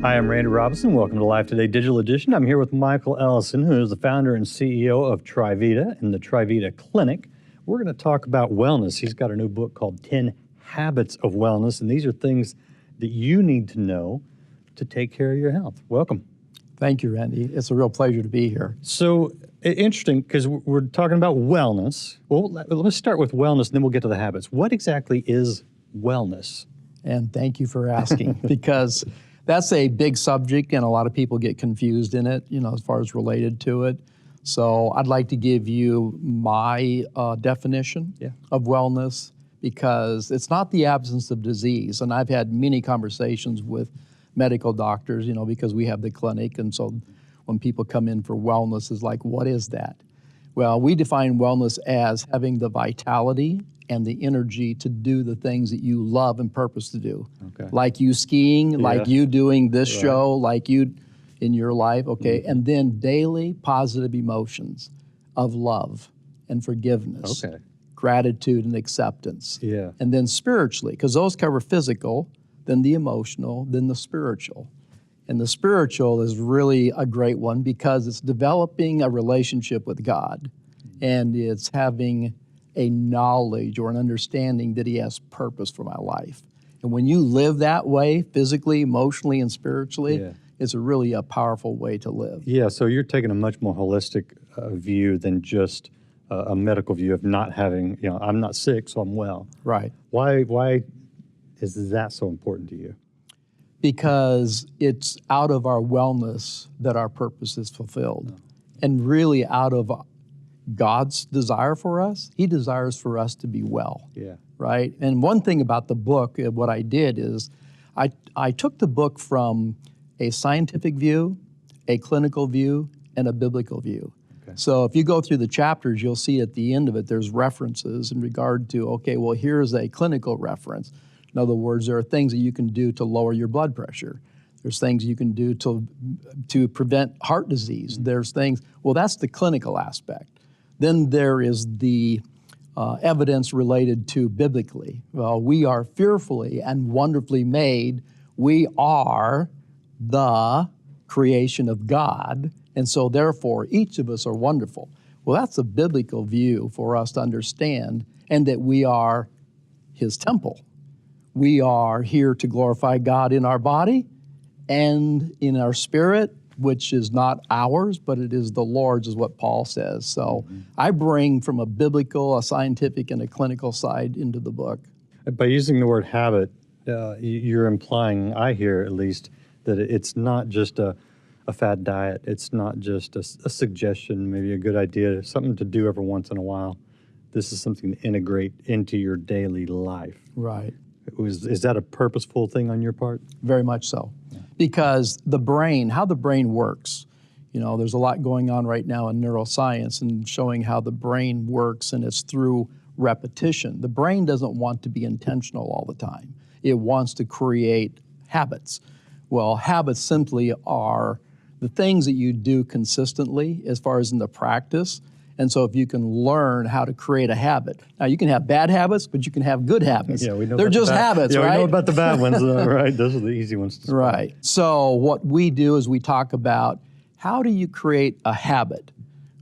Hi, I'm Randy Robison. Welcome to Life Today Digital Edition. I'm here with Michael Ellison, who is the founder and CEO of Trivita and the Trivita Clinic. We're going to talk about wellness. He's got a new book called 10 Habits of Wellness, and these are things that you need to know to take care of your health. Welcome. Thank you, Randy. It's a real pleasure to be here. So interesting, because we're talking about wellness. Well, let's start with wellness, and then we'll get to the habits. What exactly is wellness? And thank you for asking, because that's a big subject and a lot of people get confused in it, as far as related to it. So I'd like to give you my definition of wellness, because it's not the absence of disease. And I've had many conversations with medical doctors, because we have the clinic. And so when people come in for wellness, it's like, what is that? Well, we define wellness as having the vitality and the energy to do the things that you love and purpose to do. Okay. Like you skiing, like you doing this show, like you in your life, And then daily positive emotions of love and forgiveness, gratitude and acceptance. And then spiritually, because those cover physical, then the emotional, then the spiritual. And the spiritual is really a great one because it's developing a relationship with God, and it's having a knowledge or an understanding that He has purpose for my life. And when you live that way, physically, emotionally, and spiritually, it's really a powerful way to live. Yeah, so you're taking a much more holistic view than just a medical view of not having, I'm not sick, so I'm well. Right. Why is that so important to you? Because it's out of our wellness that our purpose is fulfilled. And really out of God's desire for us, He desires for us to be well, right? And one thing about the book, what I did is I took the book from a scientific view, a clinical view, and a biblical view. So if you go through the chapters, you'll see at the end of it, there's references in regard to, well, here's a clinical reference. In other words, there are things that you can do to lower your blood pressure. There's things you can do to prevent heart disease. There's things, that's the clinical aspect. Then there is the evidence related to biblically. Well, we are fearfully and wonderfully made. We are the creation of God, and so therefore each of us are wonderful. Well, that's a biblical view for us to understand, and that we are His temple. We are here to glorify God in our body and in our spirit, which is not ours, but it is the Lord's, is what Paul says. So I bring from a biblical, a scientific, and a clinical side into the book. By using the word habit, you're implying, I hear at least, that it's not just a fad diet. It's not just a suggestion, maybe a good idea, something to do every once in a while. This is something to integrate into your daily life. Right. Is that a purposeful thing on your part? Very much so. Because the brain, how the brain works, there's a lot going on right now in neuroscience and showing how the brain works, and it's through repetition. The brain doesn't want to be intentional all the time. It wants to create habits. Well, habits simply are the things that you do consistently as far as in the practice. And so if you can learn how to create a habit. Now, you can have bad habits, but you can have good habits. We know they're just habits, right? We know about the bad ones, right? Those are the easy ones to spot. Right. So what we do is we talk about, how do you create a habit?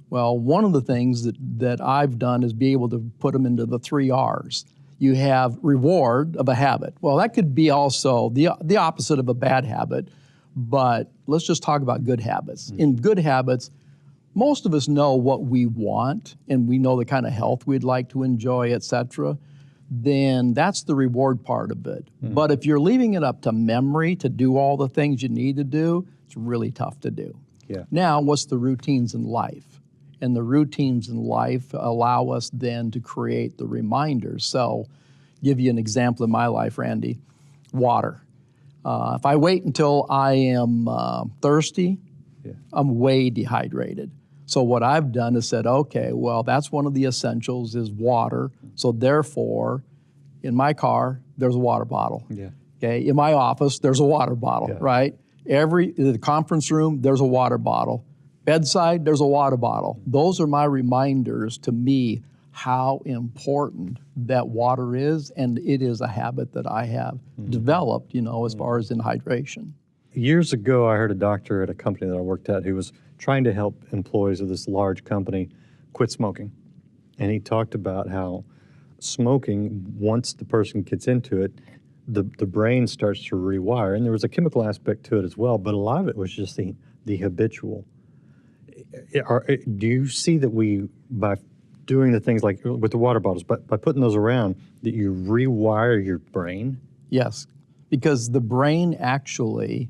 Well, one of the things that I've done is be able to put them into the 3 R's. You have reward of a habit. Well, that could be also the opposite of a bad habit, but let's just talk about good habits. In good habits, most of us know what we want, and we know the kind of health we'd like to enjoy, et cetera. Then that's the reward part of it. But if you're leaving it up to memory to do all the things you need to do, it's really tough to do. Now, what's the routines in life? And the routines in life allow us then to create the reminders. So, give you an example in my life, Randy. Water. If I wait until I am thirsty, I'm way dehydrated. So what I've done is said, that's one of the essentials is water. So therefore, in my car, there's a water bottle. In my office, there's a water bottle, right? In the conference room, there's a water bottle. Bedside, there's a water bottle. Those are my reminders to me how important that water is, and it is a habit that I have developed, as far as in hydration. years ago, I heard a doctor at a company that I worked at who was trying to help employees of this large company quit smoking. And he talked about how smoking, once the person gets into it, the brain starts to rewire. And there was a chemical aspect to it as well, but a lot of it was just the habitual. Do you see that we, by doing the things like with the water bottles, but by putting those around, that you rewire your brain? Yes, because the brain actually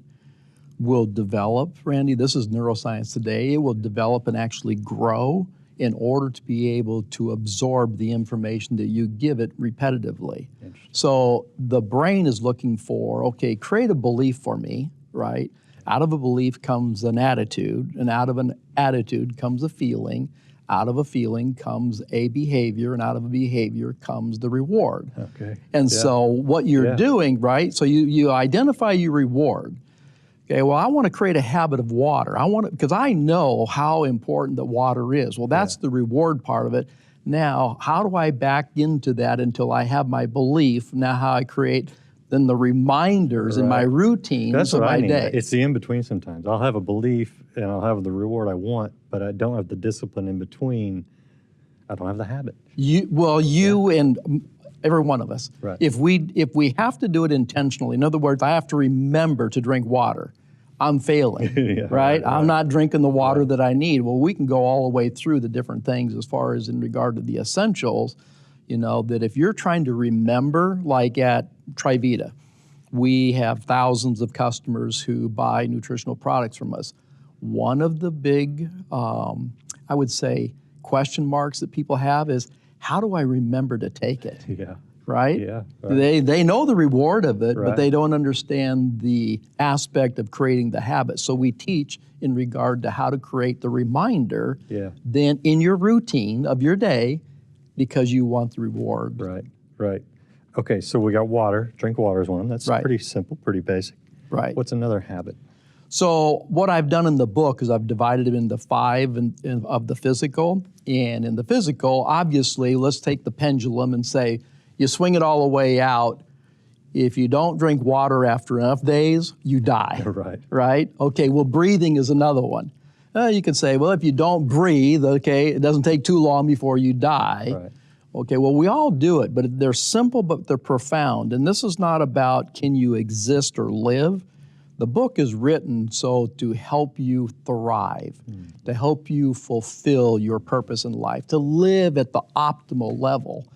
will develop, Randy, this is neuroscience today, it will develop and actually grow in order to be able to absorb the information that you give it repetitively. So the brain is looking for, okay, create a belief for me, right? Out of a belief comes an attitude, and out of an attitude comes a feeling, out of a feeling comes a behavior, and out of a behavior comes the reward. Okay. And so what you're doing, right, so you identify your reward. Okay, well, I want to create a habit of water. Because I know how important the water is. Well, that's the reward part of it. Now, how do I back into that until I have my belief? Now, how I create then the reminders in my routines of my day. It's the in-between sometimes. I'll have a belief and I'll have the reward I want, but I don't have the discipline in between. I don't have the habit. You and every one of us. Right. If we have to do it intentionally, in other words, I have to remember to drink water, I'm failing, right? I'm not drinking the water that I need. Well, we can go all the way through the different things as far as in regard to the essentials, that if you're trying to remember, like at Trivita, we have thousands of customers who buy nutritional products from us. One of the big, I would say, question marks that people have is, how do I remember to take it? Yeah. Right? Yeah. Right. They know the reward of it, but they don't understand the aspect of creating the habit. So we teach in regard to how to create the reminder then in your routine of your day because you want the reward. Right. Okay, so we got water. Drink water is one. That's pretty simple, pretty basic. Right. What's another habit? So what I've done in the book is I've divided it into 5 of the physical. And in the physical, obviously, let's take the pendulum and say, you swing it all the way out. If you don't drink water after enough days, you die. Right? Okay, well, breathing is another one. You could say, well, if you don't breathe, okay, it doesn't take too long before you die. Right. Okay, well, we all do it, but they're simple, but they're profound. And this is not about can you exist or live. The book is written so to help you thrive, to help you fulfill your purpose in life, to live at the optimal level.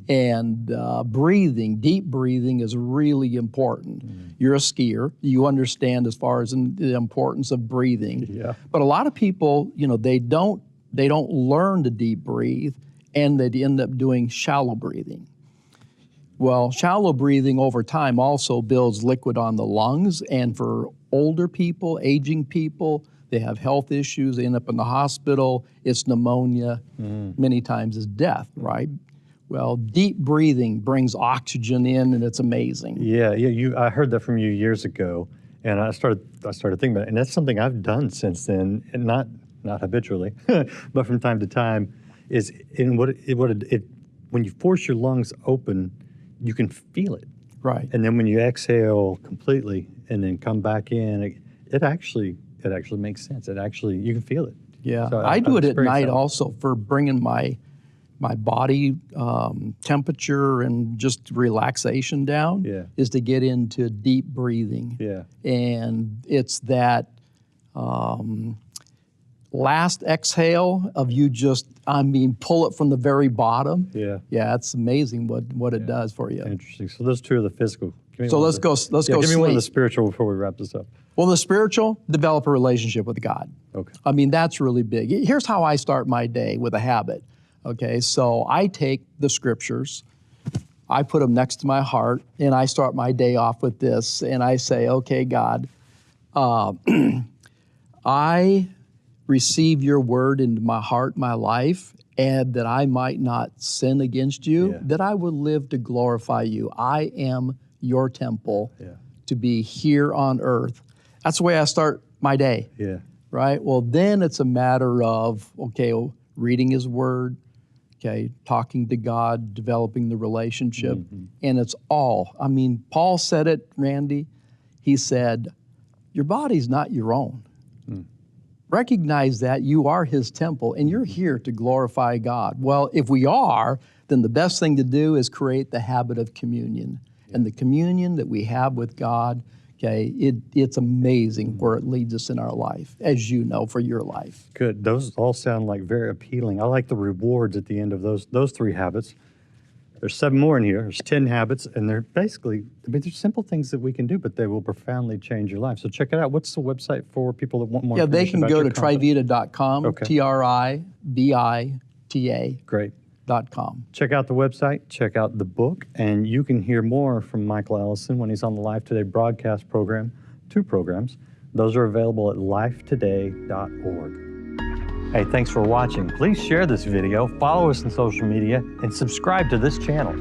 And breathing, deep breathing is really important. You're a skier. You understand as far as the importance of breathing. Yeah. But a lot of people, they don't learn to deep breathe, and they end up doing shallow breathing. Well, shallow breathing over time also builds liquid on the lungs, and for older people, aging people, they have health issues, they end up in the hospital, it's pneumonia, many times it's death, right? Well, deep breathing brings oxygen in, and it's amazing. Yeah, I heard that from you years ago, and I started thinking about it, and that's something I've done since then, and not habitually, but from time to time, is in when you force your lungs open, you can feel it. Right. And then when you exhale completely and then come back in, it actually makes sense. You can feel it. Yeah. So I do it at night also for bringing my body temperature and just relaxation down is to get into deep breathing. Yeah. And it's that last exhale of you pull it from the very bottom. Yeah. Yeah, it's amazing what it does for you. Interesting. So those two are the physical. So let's go Give me sleep. one of the spiritual before we wrap this up. Well, the spiritual, develop a relationship with God. Okay. I mean, that's really big. Here's how I start my day with a habit. Okay, so I take the scriptures, I put them next to my heart, and I start my day off with this, and I say, okay, God, I receive your word into my heart, my life, and that I might not sin against you, that I would live to glorify you. I am your temple to be here on earth. That's the way I start my day. Yeah. Right? Well, then it's a matter of, reading his word, talking to God, developing the relationship, and it's all. I mean, Paul said it, Randy. He said, your body's not your own. Recognize that you are His temple and you're here to glorify God. Well, if we are, then the best thing to do is create the habit of communion. And the communion that we have with God, okay, it's amazing where it leads us in our life, as you know, for your life. Good. Those all sound like very appealing. I like the rewards at the end of those 3 habits. There's 7 more in here. There's 10 habits, and they're basically, they're simple things that we can do, but they will profoundly change your life. So check it out. What's the website for people that want more information? Yeah, they can about go your to company? trivita.com, Okay. TRIVITA.com. Great. Check out the website, check out the book, and you can hear more from Michael Ellison when he's on the Life Today broadcast program, 2 programs. Those are available at lifetoday.org. Hey, thanks for watching. Please share this video, follow us on social media, and subscribe to this channel.